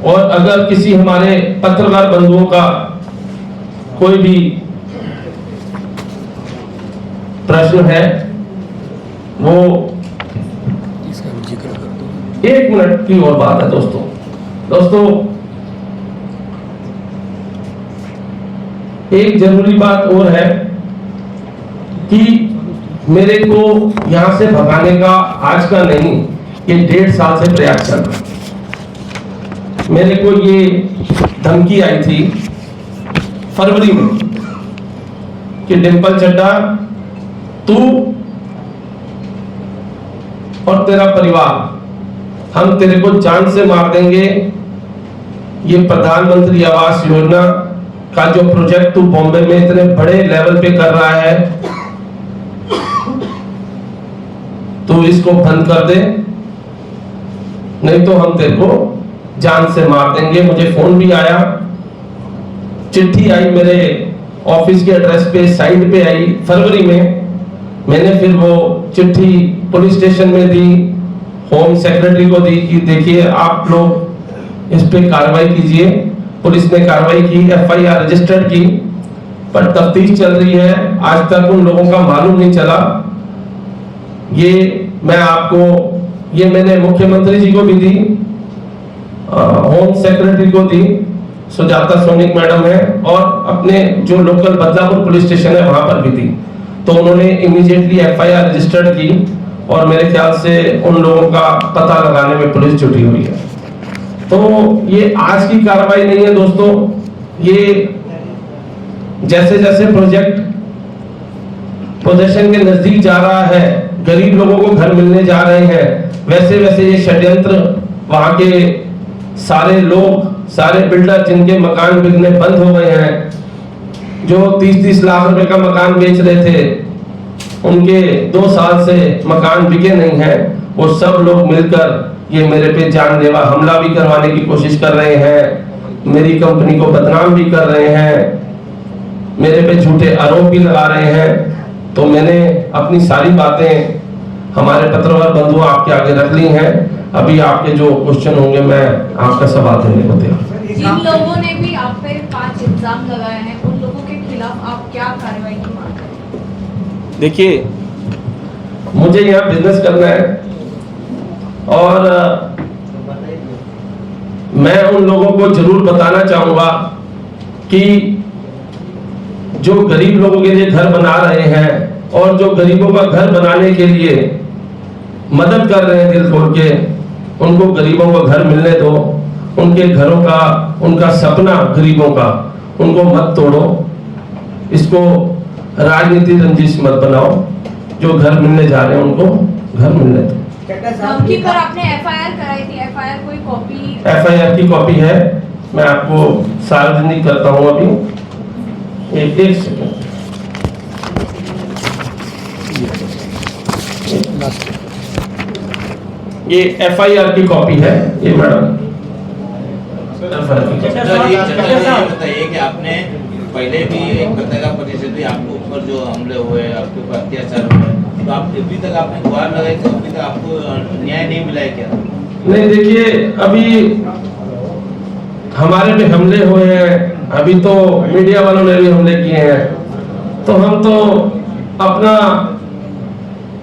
Speaker 1: और अगर किसी हमारे पत्रकार बंधुओं का कोई भी प्रश्न है, वो 1 मिनट की और बात है दोस्तों, एक जरूरी बात और है कि मेरे को यहां से भगाने का आज का नहीं, ये 1.5 साल से प्रयास चल रहा है। मेरे को ये धमकी आई थी फरवरी में कि डिंपल चड्ढा, तू और तेरा परिवार, हम तेरे को जान से मार देंगे। ये प्रधानमंत्री आवास योजना का जो प्रोजेक्ट तू बॉम्बे में इतने बड़े लेवल पे कर रहा है, तो इसको बंद कर दे, नहीं तो हम तेरे को जान से मार देंगे। मुझे फोन भी आया, चिट्ठी आई मेरे ऑफिस के एड्रेस पे, साइड पे आई फरवरी में। मैंने फिर वो चिट्ठी पुलिस स्टेशन में दी, होम सेक्रेटरी को दी कि देखिए आप लोग इस पे कार्रवाई कीजिए। पुलिस ने कार्रवाई की, एफआईआर रजिस्टर्ड की, पर तफ्तीश चल रही है। आज तक उन लोगों का मालूम नहीं चला। ये मैं आपको, ये मैंने मुख्यमंत्री जी को भी दी, होम सेक्रेटरी को दी, सुजाता सोनिक मैडम है, और अपने जो लोकल बदलापुर पुलिस स्टेशन है वहां पर भी दी। तो उन्होंने इमीडिएटली एफआईआर रजिस्टर्ड की, और मेरे ख्याल से उन लोगों का पता लगाने में पुलिस जुटी हुई है। तो ये आज की कार्रवाई नहीं है दोस्तों, ये जैसे जैसे प्रोजेक्ट पोजीशन के नजदीक जा रहा है, गरीब लोगों को घर मिलने जा रहे हैं, वैसे वैसे ये षड्यंत्र वहां के सारे लोग, सारे बिल्डर जिनके मकान बिकने बंद हो गए हैं, जो 30-30 लाख रुपए का मकान बेच रहे थे, उनके 2 साल से मकान बिके नहीं है, वो सब लोग मिलकर ये मेरे पे जानलेवा हमला भी करवाने की कोशिश कर रहे हैं, मेरी कंपनी को बदनाम भी कर रहे हैं, मेरे पे झूठे आरोप भी लगा रहे हैं। तो मैंने अपनी सारी बातें हमारे पत्रकार बंधु आपके आगे रख ली हैं। अभी आपके जो क्वेश्चन होंगे मैं आपका सवाल देने को तैयार।
Speaker 2: जिन लोगों ने भी आप पे 5 इल्जाम लगाए हैं, उन लोगों के खिलाफ आप क्या कार्रवाई की मांग करें?
Speaker 1: देखिए, मुझे यहाँ बिजनेस करना है, और मैं उन लोगों को जरूर बताना चाहूंगा कि जो गरीब लोगों के लिए घर बना रहे हैं, और जो गरीबों का घर बनाने के लिए मदद कर रहे हैं दिल खोल के, उनको गरीबों को घर मिलने दो। उनके घरों का, उनका सपना गरीबों का, उनको मत तोड़ो। इसको राजनीति रंजिश मत बनाओ। जो घर मिलने जा रहे हैं उनको घर मिलने दो।
Speaker 2: धमकी पर आपने एफआईआर कराई थी, एफआईआर कोई कॉपी?
Speaker 1: एफआईआर की कॉपी है, मैं आपको सार्वजनिक करता हूं अभी। एक सेकंड। ये एफआईआर की कॉपी है, ये मैडम।
Speaker 3: बताइए कि आपने पहले भी एक पत्रकार परिषद थी, आपके ऊपर जो हमले हुए, आपके ऊपर अत्याचार हुए, तो आप अभी तक आपने गुहार लगाई, तो अभी तक आपको न्याय नहीं मिला है क्या?
Speaker 1: नहीं, देखिए, अभी हमारे पे हमले हुए हैं, अभी तो मीडिया वालों ने भी हमले किए हैं, तो हम तो अपना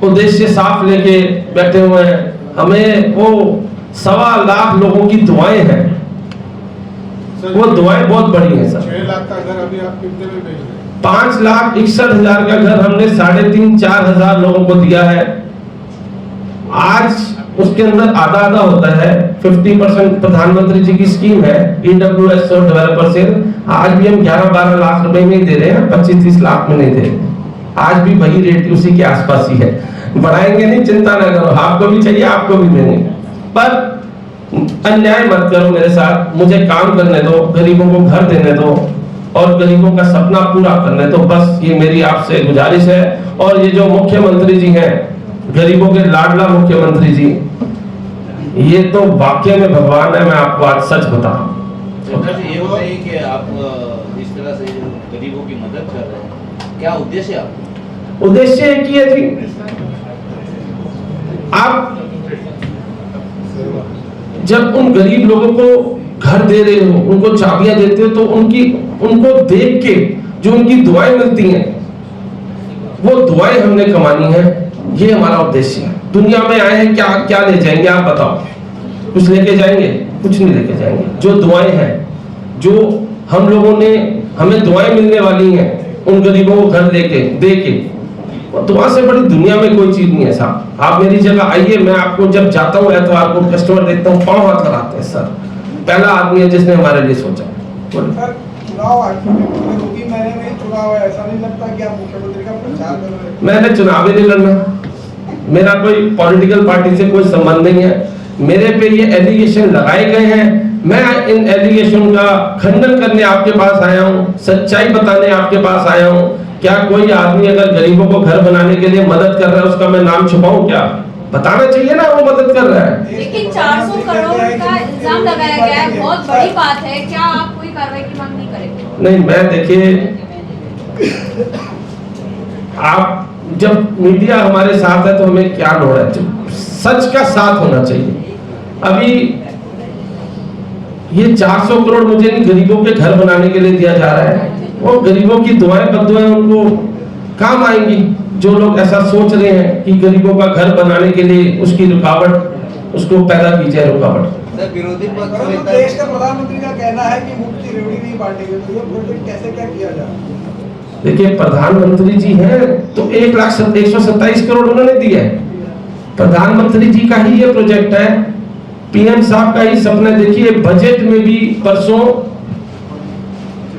Speaker 1: उद्देश्य साफ लेके बैठे हुए हैं। हमें वो 1.25 लाख लोगों की दुआएं हैं, वो दुआएं बहुत बड़ी हैं सर।
Speaker 4: 6 लाख का घर अभी आप कितने में बेच रहे हैं?
Speaker 1: 5,61,000 का घर हमने 3,500-4 हजार लोगों को दिया है। आज उसके अंदर आधा आधा होता है, 50% प्रधानमंत्री जी की स्कीम है EWS और डेवलपर से। आज भी हम 11-12 लाख रुपए में ही दे रहे हैं, 25-30 लाख में नहीं दे रहे। आज भी वही रेट उसी के आसपास ही है, बढ़ाएंगे नहीं, चिंता ना करो। आपको भी चाहिए, आपको भी देंगे, पर अन्याय मत करो मेरे साथ। मुझे काम करने दो, गरीबों को घर देने दो और गरीबों का सपना पूरा करने दो, बस ये मेरी आपसे गुजारिश है। और ये जो मुख्यमंत्री जी हैं, गरीबों के लाडला मुख्यमंत्री जी, ये तो वाकई में भगवान है। मैं आपको आज सच बता रहा हूं।
Speaker 3: ये बताइए कि आप इस तरह से गरीबों की मदद कर रहे हैं, क्या उद्देश्य है आपका?
Speaker 1: उद्देश्य एक ही है जी, आप जब उन गरीब लोगों को घर दे रहे हो, उनको चाबियां देते हो, तो उनको देख के जो उनकी दुआएं मिलती हैं, वो दुआएं हमने कमानी है। ये हमारा उद्देश्य है। दुनिया में आए हैं, क्या क्या ले जाएंगे आप बताओ? कुछ लेके जाएंगे? कुछ नहीं लेके जाएंगे। जो दुआएं हैं, जो हम लोगों ने, हमें दुआएं मिलने वाली हैं उन गरीबों को घर दे के, दुआ से बड़ी दुनिया में कोई चीज नहीं है साहब। आप मेरी जगह आइए, मैं आपको जब जाता हूँ एतवार को कस्टमर देखता हूँ, पांव हाथ लगाते हैं सर। पहला आदमी है जिसने हमारे लिए सोचा।
Speaker 4: सर, चुनाव आखिर 2-3 महीने में चुनाव है, ऐसा नहीं लगता कि आप मुख्यमंत्री का प्रचार कर रहे हैं?
Speaker 1: मैंने चुनाव ही नहीं लड़ना, मेरा कोई पॉलिटिकल पार्टी से कोई संबंध नहीं है। मेरे पे ये एलिगेशन लगाए गए हैं, मैं इन एलिगेशन का खंडन करने आपके पास आया हूँ, सच्चाई बताने आपके पास आया हूँ। क्या कोई आदमी अगर गरीबों को घर बनाने के लिए मदद कर रहा है, उसका मैं नाम छुपाऊं क्या? बताना चाहिए ना वो मदद कर रहा है।
Speaker 2: लेकिन 400 करोड़ का इल्जाम लगाया गया है, बहुत बड़ी बात है। क्या आप कोई कार्रवाई की मांग नहीं करेंगे?
Speaker 1: नहीं, मैं देखिए, आप जब मीडिया हमारे साथ है तो हमें क्या लोड़ है? सच का साथ होना चाहिए। अभी ये 400 करोड़ मुझे नहीं, गरीबों के घर बनाने के लिए दिया जा रहा है। वो गरीबों की दुआएं बद्दुआएं उनको काम आएंगी। जो लोग ऐसा सोच रहे हैं कि गरीबों का घर बनाने के लिए उसकी रुकावट, उसको पैदा की जाए रुकावट।
Speaker 3: सर, विरोधी पक्ष
Speaker 4: परंतु देश का प्रधानमंत्री का कहना है कि मुफ्त की रेवड़ी नहीं बांटेंगे, तो ये प्रोजेक्ट कैसे क्या किया जाए?
Speaker 1: देखिए, प्रधानमंत्री जी हैं तो 1,127 करोड़ उन्होंने दिए है। प्रधानमंत्री जी का ही ये प्रोजेक्ट है, पीएम साहब का ही सपना। देखिए, बजट में भी परसों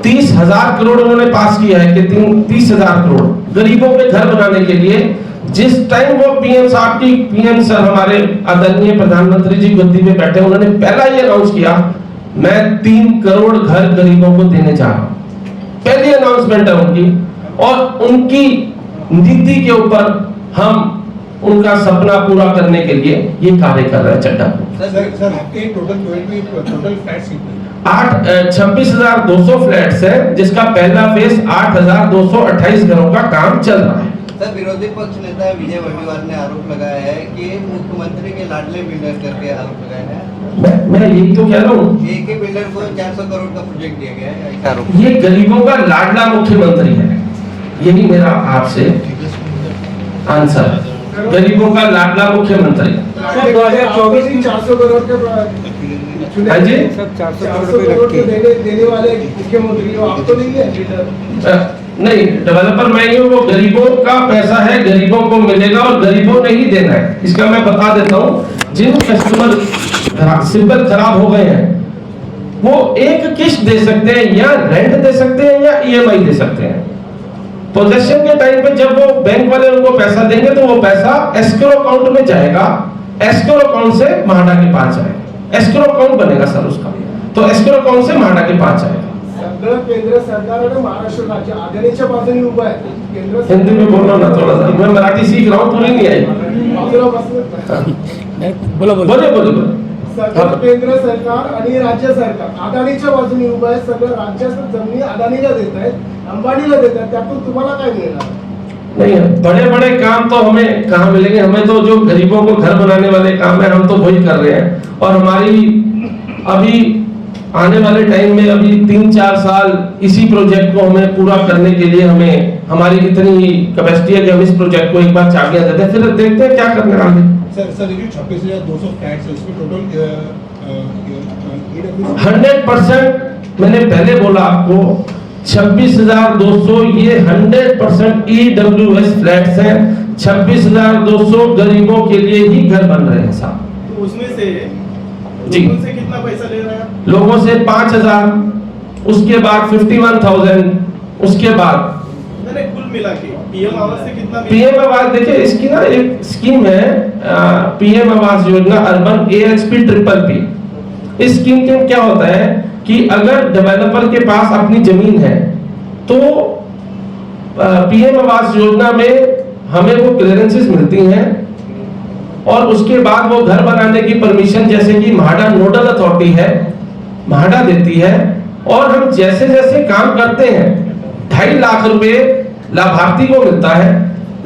Speaker 1: 30,000 करोड़ उन्होंने पास किया है कि 30,000 करोड़ गरीबों के घर बनाने के लिए। जिस टाइम वो पीएम सर हमारे आदरणीय प्रधानमंत्री जी गद्दी पे बैठे, उन्होंने पहला ही अनाउंस किया, मैं 3 करोड़ घर गरीबों को देने जा रहा हूं। पहली अनाउंसमेंट है उनकी, और उनकी नीति के ऊपर हम उनका सपना पूरा करने के लिए ये कार्य कर रहे हैं। चड्डा
Speaker 4: सर, आपके टोटल फ्लैट्स
Speaker 1: 26,200 फ्लैट्स है, जिसका पहला फेज 8,228 घरों का काम चल रहा है।
Speaker 5: सर, विरोधी पक्ष नेता विजय वड़ीवार ने आरोप लगाया है कि मुख्यमंत्री के लाडले बिल्डर करके आरोप लगाया है।
Speaker 1: मैं यही तो कह रहा हूँ,
Speaker 5: एक ही बिल्डर को 400 करोड़ का प्रोजेक्ट दिया गया है, ऐसा आरोप।
Speaker 1: ये गरीबों का लाडला मुख्यमंत्री है, यही मेरा आपसे आंसर है। गरीबों का लाडला मुख्यमंत्री।
Speaker 4: 2024 की 400 करोड़ के
Speaker 1: हाँ जी,
Speaker 4: 400 करोड़ के देने वाले मुख्यमंत्री हो आप, तो नहीं है?
Speaker 1: नहीं, डेवलपर मैं ही हूँ। वो गरीबों का पैसा है, गरीबों को मिलेगा और गरीबों ने ही देना है। इसका मैं बता देता हूँ, जिन कस्टमर सिंबल खराब हो गए हैं, वो एक किस्त दे सकते हैं, या रेंट दे सकते हैं, या EMI दे सकते हैं। पोजेशन के टाइम पे जब वो बैंक वाले उनको पैसा देंगे, तो वो पैसा एस्क्रो अकाउंट में जाएगा, एस्क्रो अकाउंट से महाडा के पास जाएगा। एस्क्रो अकाउंट बनेगा सर उसका, तो एस्क्रो अकाउंट से महाडा के पास जाएगा।
Speaker 4: केंद्र सरकार और महाराष्ट्र राज्य आघाडीच्या बाजूने उभं आहे।
Speaker 1: हिंदी में बोलो ना थोड़ा सा, मैं मराठी सीख रहा हूँ, पूरी नहीं आई।
Speaker 4: बाजूला बसलं.
Speaker 1: बोले बोले बोले।
Speaker 6: सरकार, केंद्र सरकार आणि राज्य सरकार अदानीच्या बाजूने उभं आहे. सगळं राज्याच्या जमिनी अदानीला देत आहेत, अंबानीला देत आहेत. त्यातून तुम्हाला काय मिळणार?
Speaker 1: नहीं, बड़े बड़े काम तो हमें कहाँ मिलेंगे. हमें तो जो गरीबों को घर बनाने वाले काम है हम तो वही कर रहे हैं. और हमारी अभी आने वाले टाइम में अभी 3-4 साल इसी प्रोजेक्ट को हमें पूरा करने के लिए हमें हमारी इतनी कैपेसिटी है कि हम इस प्रोजेक्ट को एक बार चाबियां देते हैं, फिर देखते हैं क्या करने आगे.
Speaker 7: सर ये 26,200 फ्लैट्स है, इसमें टोटल
Speaker 1: 100% मैंने पहले बोला आपको 26,200 ये 100% EWS फ्लैट्स हैं. 26,200 गरीबों के लिए ही घर बन रहे हैं साहब.
Speaker 6: तो उसमें से
Speaker 1: जी.
Speaker 6: लोगों से कितना पैसा ले रहे हैं?
Speaker 1: लोगों से 5,000, उसके बाद 51,000, उसके बाद
Speaker 6: मैंने कुल मिला के पीएम आवास से कितना?
Speaker 1: पीएम आवास देखिए, इसकी ना एक स्कीम है PM Awas Yojana urban AHP PPP. इस स्कीम के क्या होता है कि अगर डेवलपर के पास अपनी जमीन है तो पीएम आवास योजना में हमें वो क्लियरेंसेस मिलती हैं और उसके बाद वो घर बनाने की परमिशन, जैसे कि म्हाडा नोडल अथॉरिटी है, म्हाडा देती है. और हम जैसे जैसे काम करते हैं 2.5 लाख रुपए लाभार्थी को मिलता है.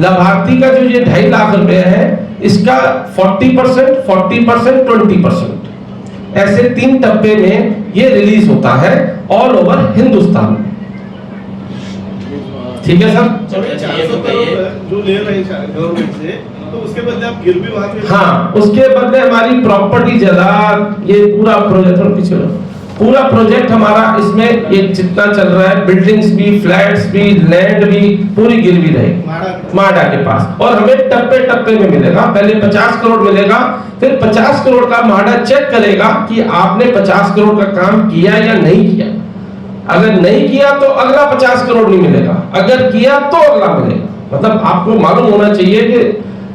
Speaker 1: लाभार्थी का जो ये 2.5 लाख रुपए है इसका 40%, 40%, 20% ऐसे 3 टप्पे में ये रिलीज होता है ऑल ओवर हिंदुस्तान. ठीक है सर.
Speaker 6: 400 करोड़ जो ले रहे हैं गवर्नमेंट से, तो उसके बदले आप गिरवी वहां पे?
Speaker 1: हाँ, उसके बदले हमारी प्रॉपर्टी जला, ये पूरा प्रोजेक्ट और पीछे पूरा प्रोजेक्ट हमारा इसमें ये जितना चल रहा है, बिल्डिंग्स भी, फ्लैट्स भी, लैंड भी, पूरी गिरवी रहेगी माडा के पास. और हमें टप्पे टप्पे में मिलेगा. पहले 50 करोड़ मिलेगा, फिर 50 करोड़ का माडा चेक करेगा कि आपने 50 करोड़ का काम किया या नहीं किया. अगर नहीं किया तो अगला 50 करोड़ नहीं मिलेगा, अगर किया तो अगला मिलेगा. मतलब आपको मालूम होना चाहिए कि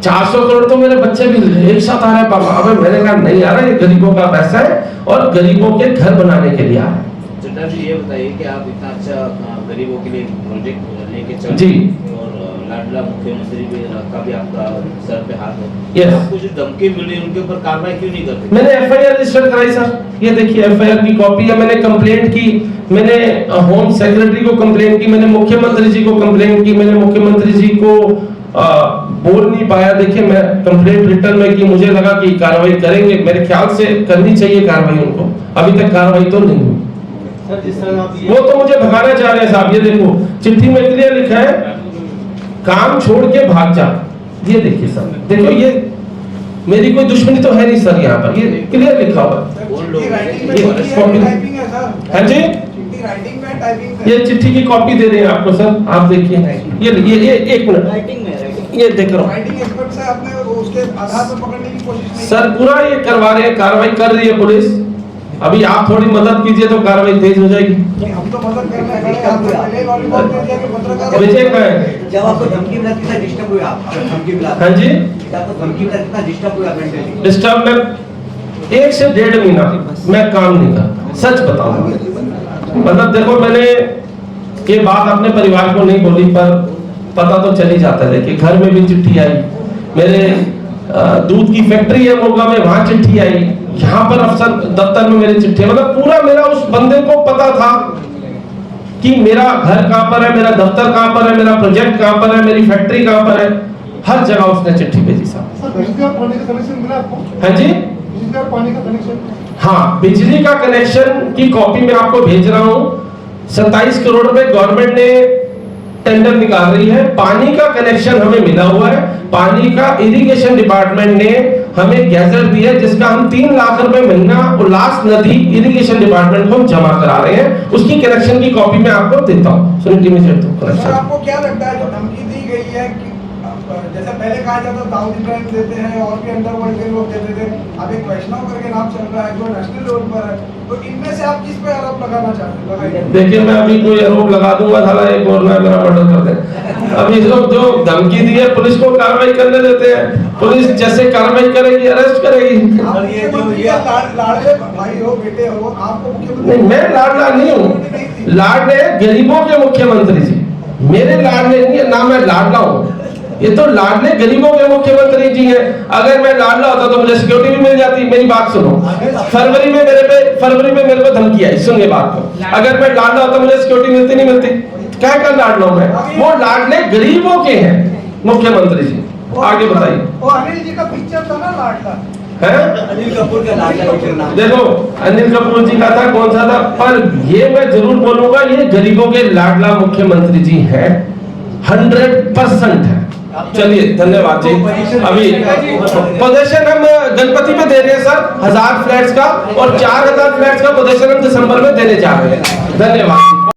Speaker 1: 400 करोड़ तो मेरे बच्चे भी एक साथ आ रहे हैं पापा. अबे मैंने कहा नहीं आ रहा, ये गरीबों का पैसा है और गरीबों के घर बनाने के लिए आ रहा है.
Speaker 3: चड्ढा जी ये बताइए कि आप इतना अच्छा गरीबों के लिए प्रोजेक्ट लेके चल
Speaker 1: जी.
Speaker 3: और लाडला मुख्यमंत्री भी का भी आपका सर पे हाथ है.
Speaker 1: Yes.
Speaker 3: आपको जो धमकी मिल रही है उनके ऊपर कार्रवाई क्यों नहीं करते?
Speaker 1: मैंने FIR रजिस्टर कराई सर. ये देखिए FIR की कॉपी है. मैंने कंप्लेंट की, मैंने होम सेक्रेटरी को कंप्लेंट की, मैंने मुख्यमंत्री जी को कंप्लेंट की, मैंने मुख्यमंत्री जी को बोल नहीं पाया. देखिए मैं कंप्लेंट रिटर्न में की, मुझे लगा कि कार्रवाई करेंगे, मेरे ख्याल से करनी चाहिए कार्रवाई उनको. अभी तक कार्रवाई तो नहीं हुई.
Speaker 6: सर जिस तरह आप
Speaker 1: वो तो मुझे भगाना चाह रहे हैं साहब. ये देखो चिट्ठी में क्लियर लिखा है, काम छोड़ के भाग जा. ये देखिए सर, देखो ये मेरी कोई दुश्मनी तो है नहीं सर, यहाँ पर ये क्लियर लिखा हुआ है.
Speaker 4: टाइपिंग है सर.
Speaker 1: हाँ जी,
Speaker 4: राइटिंग में टाइपिंग
Speaker 1: ये चिट्ठी की कॉपी दे रहे हैं आपको सर, आप देखिए. ये 1 मिनट, ये देख रहा हूँ
Speaker 4: राइटिंग एक्सपर्ट से आपने उसके आधार पर पकड़ने की कोशिश नहीं
Speaker 1: सर. पूरा ये करवा रहे हैं, कार्रवाई कर रही है पुलिस. अभी आप थोड़ी मदद कीजिए तो कार्रवाई तेज हो जाएगी.
Speaker 4: की? हम तो मदद करने खड़े हैं. आपने पहले लॉलीपॉप दे दिया कि पत्रकार
Speaker 1: विजय का है.
Speaker 5: जब आपको धमकी मिला कितना डिस्टर्ब हुआ आप? धमकी मिला
Speaker 1: हाँ जी,
Speaker 5: जब आपको धमकी मिला कितना डिस्टर्ब हुआ मेंटली?
Speaker 1: डिस्टर्ब में 1 से 1.5 महीना मैं काम नहीं करता, सच बताऊंगा. मतलब देखो मैंने ये बात अपने परिवार को नहीं बोली पर पता तो चल ही जाता है. देखिए घर में भी चिट्ठी आई, मेरे दूध की फैक्ट्री है मोगा में, वहां चिट्ठी आई, यहाँ पर अफसर दफ्तर में मेरी चिट्ठी. मतलब पूरा मेरा उस बंदे को पता था कि मेरा घर कहाँ पर है, मेरा दफ्तर कहाँ पर है, मेरा प्रोजेक्ट कहाँ पर है, मेरी फैक्ट्री कहाँ पर है. हर जगह उसने चिट्ठी भेजी साहब.
Speaker 6: सर बिजली और पानी का कनेक्शन मिला आपको?
Speaker 1: हाँ जी,
Speaker 6: बिजली और पानी का कनेक्शन?
Speaker 1: हाँ, बिजली का कनेक्शन की कॉपी मैं आपको भेज रहा हूँ. 27 करोड़ रुपए गवर्नमेंट ने टेंडर निकाल रही है. पानी का कनेक्शन हमें मिला हुआ है. पानी का इरिगेशन डिपार्टमेंट ने हमें गैजेट दिया है जिसका हम 3 लाख रुपए महीना उल्लास नदी इरिगेशन डिपार्टमेंट को हम जमा करा रहे हैं. उसकी कनेक्शन की कॉपी मैं आपको देता हूँ. सुनिए
Speaker 4: सर आपको क्या लगता है जो धमकी दी गई है कि जैसे पहले कहा जाता दाऊदी क्राइम देते हैं और भी अंडरवर्ल्ड के लोग देते थे, अब एक वैष्णव करके नाम चल रहा है जो नेशनल लेवल पर है, तो इनमें से आप किस पे आरोप लगाना चाहते हैं?
Speaker 1: देखिए मैं अभी कोई आरोप लगा दूंगा साला एक और ना मेरा मर्डर कर दे. अभी जो धमकी दी है पुलिस को कार्रवाई करने देते हैं. पुलिस जैसे कार्रवाई करेगी अरेस्ट करेगी.
Speaker 4: लाडले भाई हो, बेटे हो, आपको
Speaker 1: नहीं, मैं लाडला नहीं हूँ. लाडले गरीबों के मुख्यमंत्री जी, मेरे लाडले नहीं है ना, मैं लाडला हूँ. ये तो लाडले गरीबों के मुख्यमंत्री जी हैं। अगर मैं लाडला होता तो मुझे सिक्योरिटी भी मिल जाती। मेरी बात सुनो, फरवरी में मेरे को धमकी आई, सुनिए बात को। अगर मैं लाडला होता मुझे सिक्योरिटी मिलती नहीं मिलती? क्या कर लाडला हूं मैं? वो लाडले गरीबों के हैं मुख्यमंत्री जी। आगे बताइए।
Speaker 4: वो अनिल जी का पिक्चर था ना लाडला,
Speaker 1: है
Speaker 5: अनिल कपूर का लाडला पिक्चर नाम।
Speaker 1: देखो अनिल कपूर जी का था, कौन सा था, पर ये मैं जरूर बोलूंगा ये गरीबों के लाडला मुख्यमंत्री जी हैं, 100% है। चलिए धन्यवाद जी। अभी पोजीशन हम गणपति पे दे रहे हैं सर 1000 फ्लैट्स का, और 4000 फ्लैट्स का पोजीशन हम दिसंबर में देने जा रहे हैं। धन्यवाद।